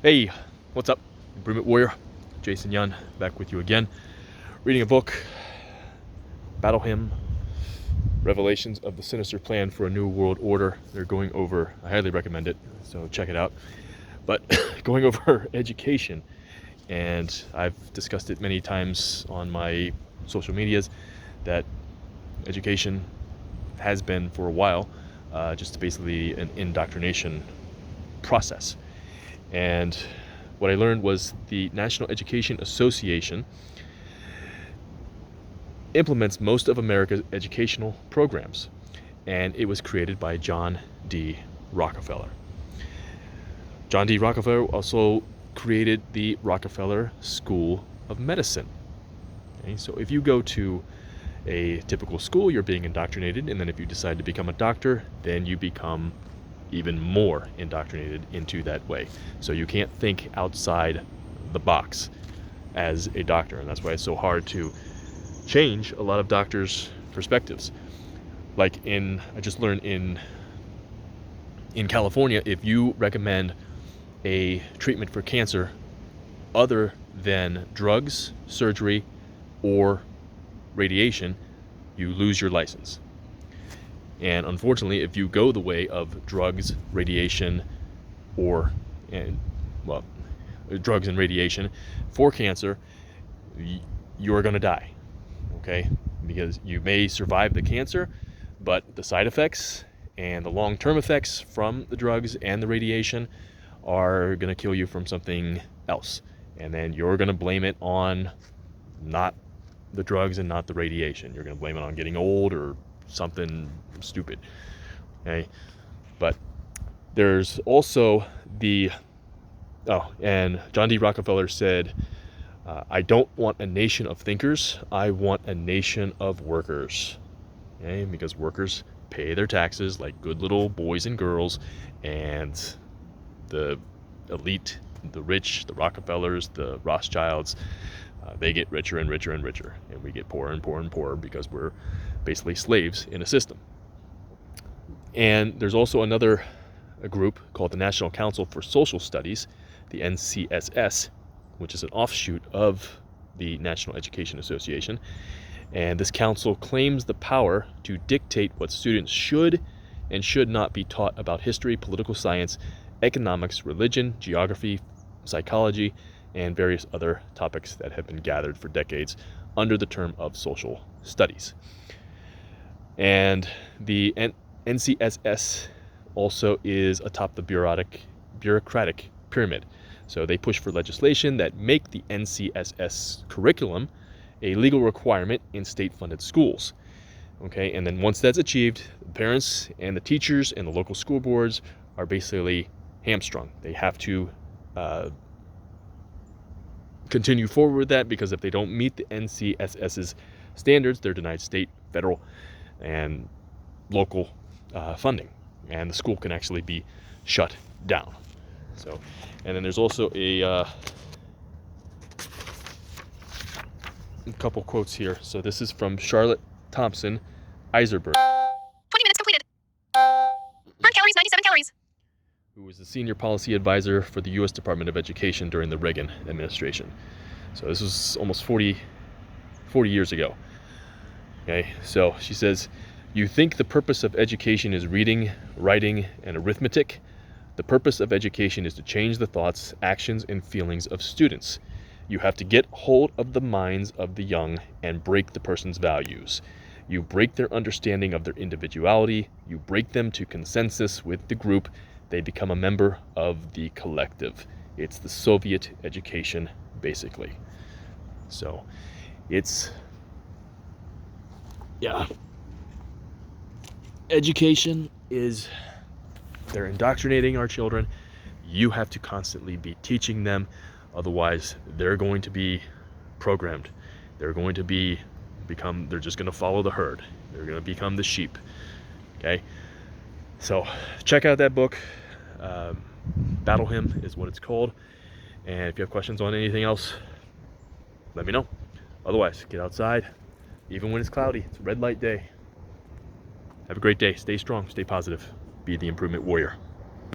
Hey, what's up? Improvement Warrior, Jason Yun, back with you again. Reading a book, Battle Hymn, Revelations of the Sinister Plan for a New World Order. They're going over, I highly recommend it, so check it out. But going over education, and I've discussed it many times on my social medias, that education has been for a while just basically an indoctrination process. And what I learned was the National Education Association implements most of America's educational programs, and it was created by John D Rockefeller. John D Rockefeller also created the Rockefeller School of Medicine. Okay, so if you go to a typical school, you're being indoctrinated, and then if you decide to become a doctor, then you become even more indoctrinated into that way. So you can't think outside the box as a doctor, and that's why it's so hard to change a lot of doctors' perspectives. Like I just learned in California, if you recommend a treatment for cancer other than drugs, surgery, or radiation, you lose your license. And unfortunately, if you go the way of drugs, radiation, drugs and radiation for cancer, you're going to die, okay? Because you may survive the cancer, but the side effects and the long-term effects from the drugs and the radiation are going to kill you from something else. And then you're going to blame it on not the drugs and not the radiation. You're going to blame it on getting old or something stupid, okay? But there's also and John D Rockefeller said, I don't want a nation of thinkers, I want a nation of workers, okay? Because workers pay their taxes like good little boys and girls, and the elite, the rich, the Rockefellers, the Rothschilds, they get richer and richer and richer, and we get poorer and poorer and poorer because we're basically slaves in a system. And there's also a group called the National Council for Social Studies, the NCSS, which is an offshoot of the National Education Association. And this council claims the power to dictate what students should and should not be taught about history, political science, economics, religion, geography, psychology, and various other topics that have been gathered for decades under the term of social studies. And the NCSS also is atop the bureaucratic pyramid. So they push for legislation that make the NCSS curriculum a legal requirement in state-funded schools. Okay, and then once that's achieved, the parents and the teachers and the local school boards are basically hamstrung. They have to continue forward with that, because if they don't meet the NCSS's standards, they're denied state, federal, and local funding, and the school can actually be shut down. So, and then there's also a couple quotes here. So this is from Charlotte Thompson Iserberg, 20 minutes completed. Burn calories, 97 calories. Who was the senior policy advisor for the U.S. Department of Education during the Reagan administration. So this was almost 40 years ago. Okay, so she says, you think the purpose of education is reading, writing, and arithmetic? The purpose of education is to change the thoughts, actions, and feelings of students. You have to get hold of the minds of the young and break the person's values. You break their understanding of their individuality. You break them to consensus with the group. They become a member of the collective. It's the Soviet education, basically. So education is, they're indoctrinating our children. You have to constantly be teaching them, otherwise they're going to be programmed. They're going to they're just going to follow the herd. They're going to become the sheep. Okay, so check out that book. Battle Hymn is what it's called. And if you have questions on anything else, let me know. Otherwise, get outside, even when it's cloudy. It's a red light day. Have a great day. Stay strong, stay positive. Be the improvement warrior.